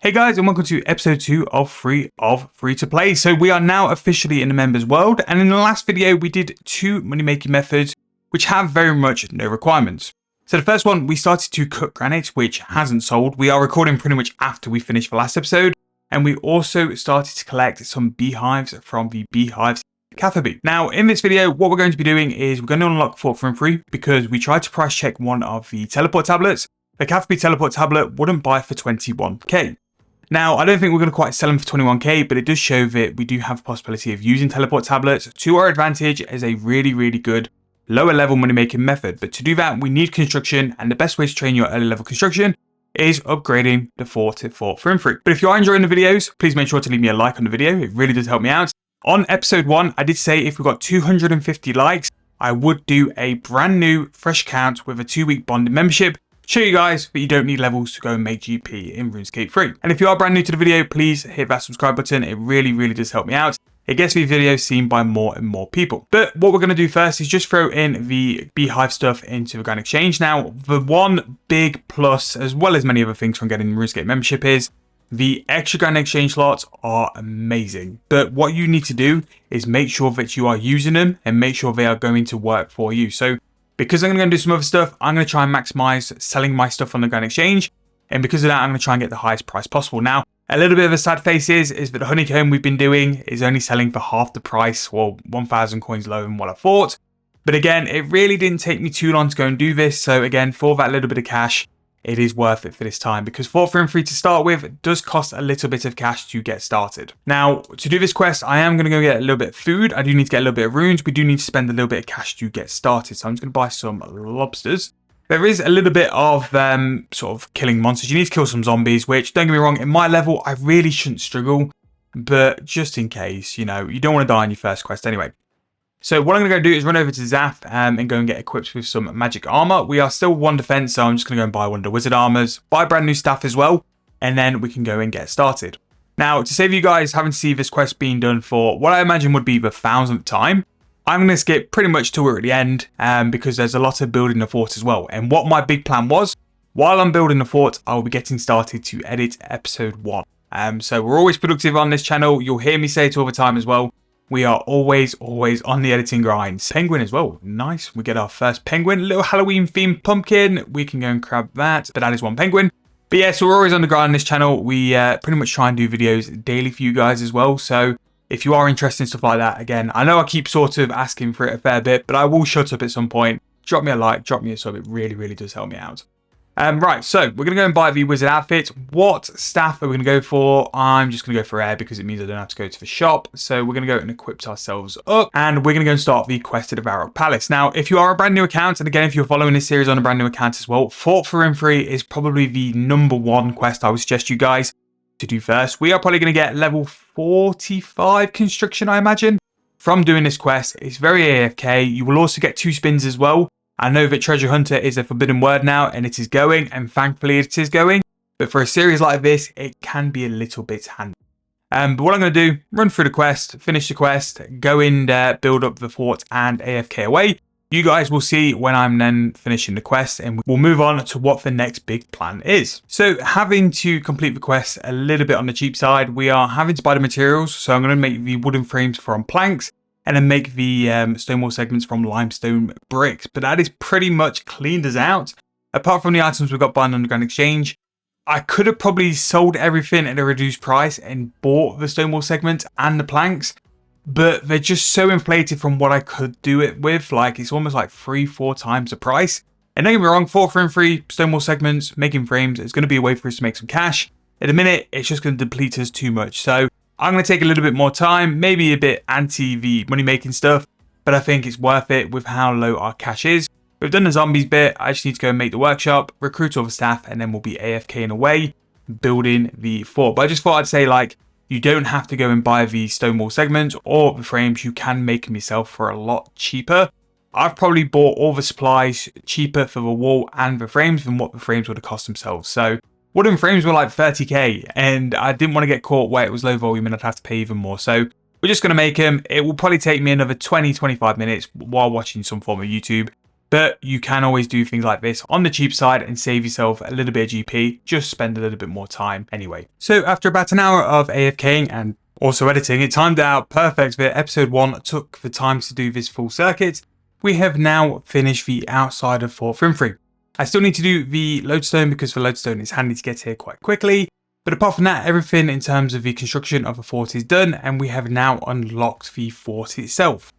Hey guys, and welcome to episode 2 of Free to Play. So we are now officially in the members world, and in the last video we did 2 money making methods which have very much no requirements. So the first one, we started to cut granite, which hasn't sold. We are recording pretty much after we finished the last episode, and we also started to collect some beehives from the beehives cafe. Now in this video, what we're going to be doing is we're going to unlock fortinthry because we tried to price check one of the teleport tablets. The cafe teleport tablet wouldn't buy for 21k. Now, I don't think we're going to quite sell them for 21k, but it does show that we do have a possibility of using teleport tablets to our advantage as a really good lower level money making method. But to do that, we need construction, and the best way to train your early level construction is upgrading the fort to fortinthry. But if you are enjoying the videos, please make sure to leave me a like on the video. It really does help me out. On episode 1, I did say if we got 250 likes, I would do a brand new fresh account with a 2-week bonded membership. Show you guys that you don't need levels to go and make GP in Runescape free. And if you are brand new to the video, please hit that subscribe button. It really does help me out. It gets these videos seen by more and more people. But what we're going to do first is just throw in the beehive stuff into the Grand Exchange. Now, the one big plus, as well as many other things from getting Runescape membership, is the extra Grand Exchange slots are amazing. But what you need to do is make sure that you are using them and make sure they are going to work for you. So because I'm going to do some other stuff, I'm going to try and maximize selling my stuff on the Grand Exchange. And because of that, I'm going to try and get the highest price possible. Now, a little bit of a sad face is that the honeycomb we've been doing is only selling for half the price, well, 1,000 coins lower than what I thought. But again, it really didn't take me too long to go and do this. So again, for that little bit of cash, it is worth it for this time, because fortinthry to start with does cost a little bit of cash to get started. Now, to do this quest, I am going to go get a little bit of food. I do need to get a little bit of runes. We do need to spend a little bit of cash to get started. So I'm just going to buy some lobsters. There is a little bit of sort of killing monsters. You need to kill some zombies, which, don't get me wrong, in my level, I really shouldn't struggle. But just in case, you know, you don't want to die on your first quest anyway. So what I'm going to go do is run over to Zaf and go and get equipped with some magic armor. We are still 1 defense, so I'm just going to go and buy one of the wizard armors, buy brand new staff as well, and then we can go and get started. Now, to save you guys having to see this quest being done for what I imagine would be the 1000th time, I'm going to skip pretty much till we're at the end because there's a lot of building the fort as well. And what my big plan was, while I'm building the fort, I'll be getting started to edit episode 1. So we're always productive on this channel. You'll hear me say it all the time as well. We are always on the editing grinds. Penguin as well. Nice. We get our first penguin. Little Halloween themed pumpkin. We can go and grab that. But that is 1 penguin. But yeah, so we're always on the grind on this channel. We pretty much try and do videos daily for you guys as well. So if you are interested in stuff like that, again, I know I keep sort of asking for it a fair bit, but I will shut up at some point. Drop me a like, drop me a sub. It really does help me out. Right, so we're going to go and buy the wizard outfit. What staff are we going to go for? I'm just going to go for air because it means I don't have to go to the shop. So we're going to go and equip ourselves up, and we're going to go and start the quest at the Varrock Palace. Now, if you are a brand new account, and again, if you're following this series on a brand new account as well, fortinthry is probably the #1 quest I would suggest you guys to do first. We are probably going to get level 45 construction, I imagine, from doing this quest. It's very AFK. You will also get 2 spins as well. I know that Treasure Hunter is a forbidden word now, and it is going, and thankfully it is going. But for a series like this, it can be a little bit handy. But what I'm going to do, run through the quest, finish the quest, go in there, build up the fort, and AFK away. You guys will see when I'm then finishing the quest, and we'll move on to what the next big plan is. So having to complete the quest a little bit on the cheap side, we are having to buy the materials. So I'm going to make the wooden frames from planks, and then make the stone wall segments from limestone bricks. But that is pretty much cleaned us out. Apart from the items we got buying on the Grand Exchange, I could have probably sold everything at a reduced price and bought the stone wall segments and the planks, but they're just so inflated from what I could do it with. Like, it's almost like 3-4 times the price. And don't get me wrong, fortinthry, stone wall segments, making frames, it's going to be a way for us to make some cash. At a minute, it's just going to deplete us too much. So I'm going to take a little bit more time, maybe a bit anti the money making stuff, but I think it's worth it with how low our cash is. We've done the zombies bit. I just need to go and make the workshop, recruit all the staff, and then we'll be AFKing away, building the fort. But I just thought I'd say, like, you don't have to go and buy the stone wall segments or the frames. You can make them yourself for a lot cheaper. I've probably bought all the supplies cheaper for the wall and the frames than what the frames would have cost themselves. So wooden frames were like 30k, and I didn't want to get caught where it was low volume and I'd have to pay even more. So we're just going to make them. It will probably take me another 20-25 minutes while watching some form of YouTube. But you can always do things like this on the cheap side and save yourself a little bit of GP, just spend a little bit more time anyway. So after about an hour of AFKing and also editing, it timed out perfect that episode 1 took the time to do this full circuit. We have now finished the outside of fortinthry. I still need to do the lodestone because the lodestone is handy to get here quite quickly. But apart from that, everything in terms of the construction of the fort is done, and we have now unlocked the fort itself.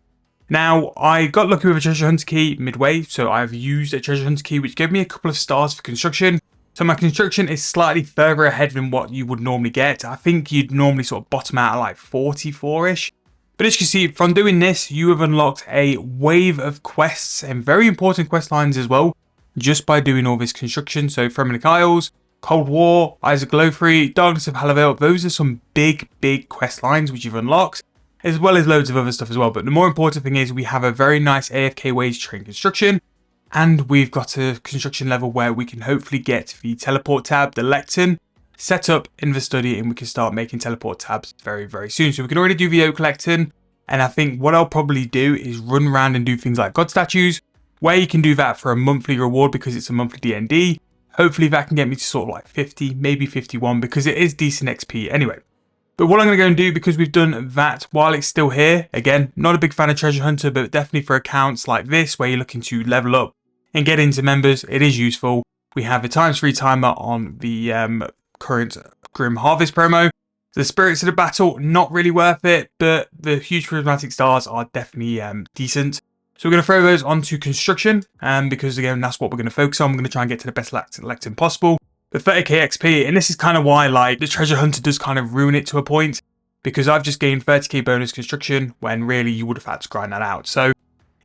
Now, I got lucky with a treasure hunter key midway, so I've used a treasure hunter key which gave me a couple of stars for construction. So my construction is slightly further ahead than what you would normally get. I think you'd normally sort of bottom out at like 44-ish. But as you can see, from doing this, you have unlocked a wave of quests and very important quest lines as well, just by doing all this construction. So Fremennik Isles, Cold War, Eyes of Glowfree, Darkness of Halavale, those are some big quest lines which you've unlocked, as well as loads of other stuff as well. But the more important thing is we have a very nice AFK wage train construction, and we've got a construction level where we can hopefully get the teleport tab, the lectern, set up in the study, and we can start making teleport tabs very soon. So we can already do the oak lectern, and I think what I'll probably do is run around and do things like god statues, where you can do that for a monthly reward because it's a monthly D&D. Hopefully that can get me to sort of like 50, maybe 51, because it is decent XP anyway. But what I'm going to go and do, because we've done that while it's still here, again, not a big fan of Treasure Hunter, but definitely for accounts like this, where you're looking to level up and get into members, it is useful. We have a ×3 timer on the current Grim Harvest promo. The Spirits of the Battle, not really worth it, but the huge prismatic stars are definitely decent. So we're going to throw those onto construction, because again, that's what we're going to focus on. We're going to try and get to the best lectern possible. But 30k XP, and this is kind of why like the Treasure Hunter does kind of ruin it to a point, because I've just gained 30k bonus construction when really you would have had to grind that out. So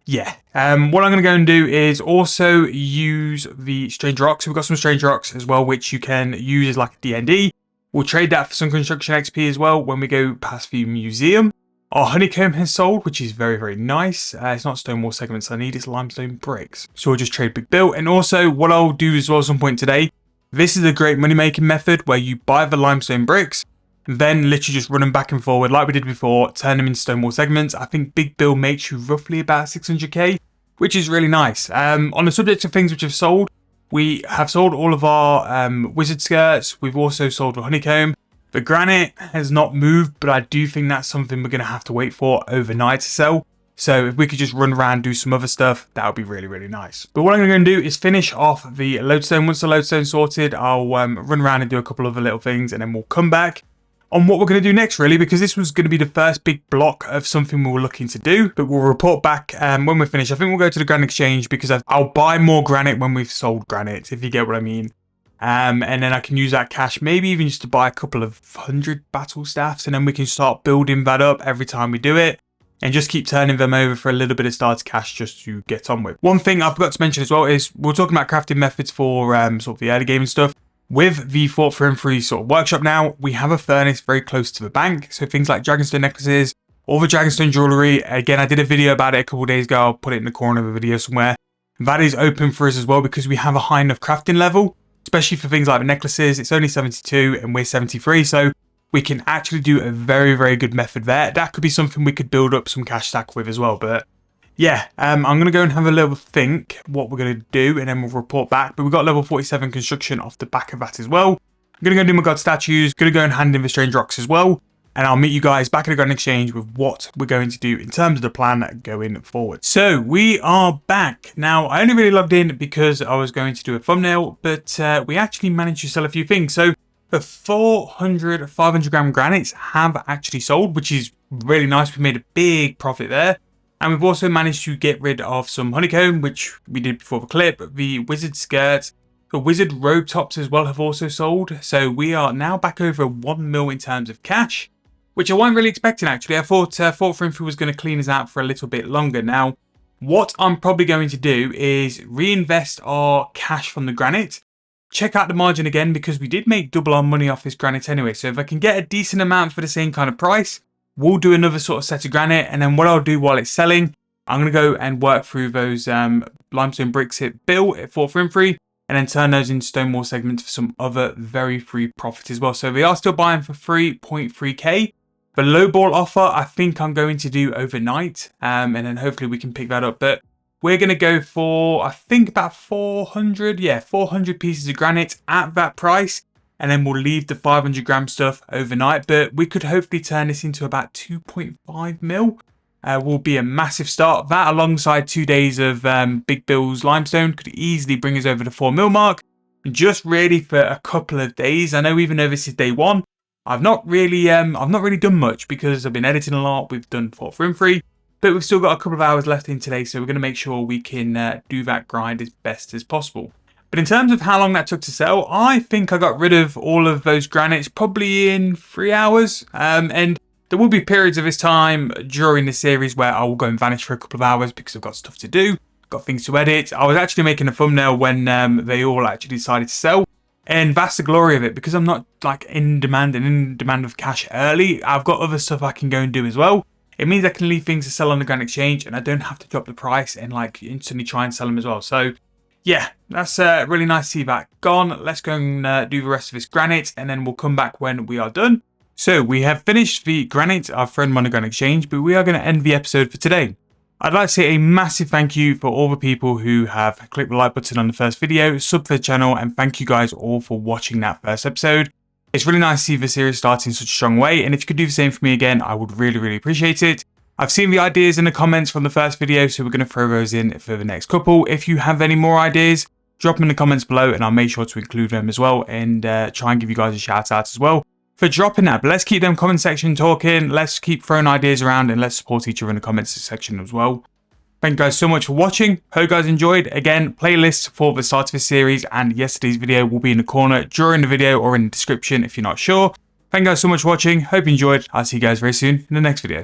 yeah, what I'm going to go and do is also use the Strange Rocks. We've got some Strange Rocks as well, which you can use as like a D&D. We'll trade that for some construction XP as well when we go past the museum. Our honeycomb has sold, which is very nice. It's not stone wall segments I need, it's limestone bricks. So we'll just trade big bill. And also what I'll do as well at some point today, this is a great money making method where you buy the limestone bricks, then literally just run them back and forward like we did before, turn them into stone wall segments. I think big bill makes you roughly about 600k, which is really nice. On the subject of things which have sold, we have sold all of our wizard skirts. We've also sold the honeycomb. The granite has not moved, but I do think that's something we're going to have to wait for overnight to sell. So if we could just run around, do some other stuff, that would be really nice. But what I'm going to do is finish off the lodestone. Once the lodestone's sorted, I'll run around and do a couple other little things, and then we'll come back on what we're going to do next, really, because this was going to be the first big block of something we were looking to do. But we'll report back when we're finished. I think we'll go to the Grand Exchange because I'll buy more granite when we've sold granite, if you get what I mean. And then I can use that cash, maybe even just to buy a couple of 100 battle staffs, and then we can start building that up every time we do it, and just keep turning them over for a little bit of starter cash just to get on with. One thing I forgot to mention as well is we're talking about crafting methods for sort of the early game and stuff. With the fortinthry sort of workshop now, we have a furnace very close to the bank, so things like dragonstone necklaces, all the dragonstone jewellery. Again, I did a video about it a couple of days ago. I'll put it in the corner of the video somewhere. That is open for us as well because we have a high enough crafting level, especially for things like the necklaces. It's only 72 and we're 73, so we can actually do a very good method there. That could be something we could build up some cash stack with as well. But yeah, I'm going to go and have a little think what we're going to do, and then we'll report back. But we've got level 47 construction off the back of that as well. I'm going to go and do my god statues, going to go and hand in the strange rocks as well. And I'll meet you guys back at the Grand Exchange with what we're going to do in terms of the plan going forward. So we are back. Now, I only really logged in because I was going to do a thumbnail, but we actually managed to sell a few things. So the 400, 500 gram granites have actually sold, which is really nice. We made a big profit there. And we've also managed to get rid of some honeycomb, which we did before the clip. The wizard skirts, the wizard robe tops as well have also sold. So we are now back over 1 mil in terms of cash, which I wasn't really expecting actually. I thought fortinthry was going to clean us out for a little bit longer. Now, what I'm probably going to do is reinvest our cash from the granite. Check out the margin again because we did make double our money off this granite anyway. So if I can get a decent amount for the same kind of price, we'll do another sort of set of granite. And then what I'll do while it's selling, I'm going to go and work through those limestone bricks it built at fortinthry, and then turn those into stone wall segments for some other very free profit as well. So we are still buying for 3.3k. The lowball offer, I think I'm going to do overnight, and then hopefully we can pick that up. But we're going to go for, I think, about 400, yeah, 400 pieces of granite at that price. And then we'll leave the 500 gram stuff overnight. But we could hopefully turn this into about 2.5 mil. Will be a massive start. That alongside 2 days of Big Bill's limestone could easily bring us over the 4 mil mark. And just really for a couple of days. I know even though this is day one, I've not really done much because I've been editing a lot. We've done fortinthry, but we've still got a couple of hours left in today, so we're going to make sure we can do that grind as best as possible. But in terms of how long that took to sell, I think I got rid of all of those granites probably in 3 hours. And there will be periods of this time during the series where I will go and vanish for a couple of hours because I've got stuff to do, got things to edit. I was actually making a thumbnail when they all actually decided to sell. And that's the glory of it, because I'm not like in demand of cash early. I've got other stuff I can go and do as well. It means I can leave things to sell on the Grand Exchange and I don't have to drop the price and like instantly try and sell them as well. So yeah, that's really nice to see that gone. Let's go and do the rest of this granite and then we'll come back when we are done. So we have finished the granite I've thrown on the Grand Exchange, but we are going to end the episode for today. I'd like to say a massive thank you for all the people who have clicked the like button on the first video, sub to the channel, and thank you guys all for watching that first episode. It's really nice to see the series start in such a strong way, and if you could do the same for me again, I would really appreciate it. I've seen the ideas in the comments from the first video, so we're going to throw those in for the next couple. If you have any more ideas, drop them in the comments below, and I'll make sure to include them as well, and try and give you guys a shout out as well for dropping that. But let's keep them comment section talking, let's keep throwing ideas around, and let's support each other in the comments section as well. Thank you guys so much for watching. Hope you guys enjoyed. Again, playlists for the start of this series and yesterday's video will be in the corner during the video or in the description if you're not sure. Thank you guys so much for watching. Hope you enjoyed. I'll see you guys very soon in the next video.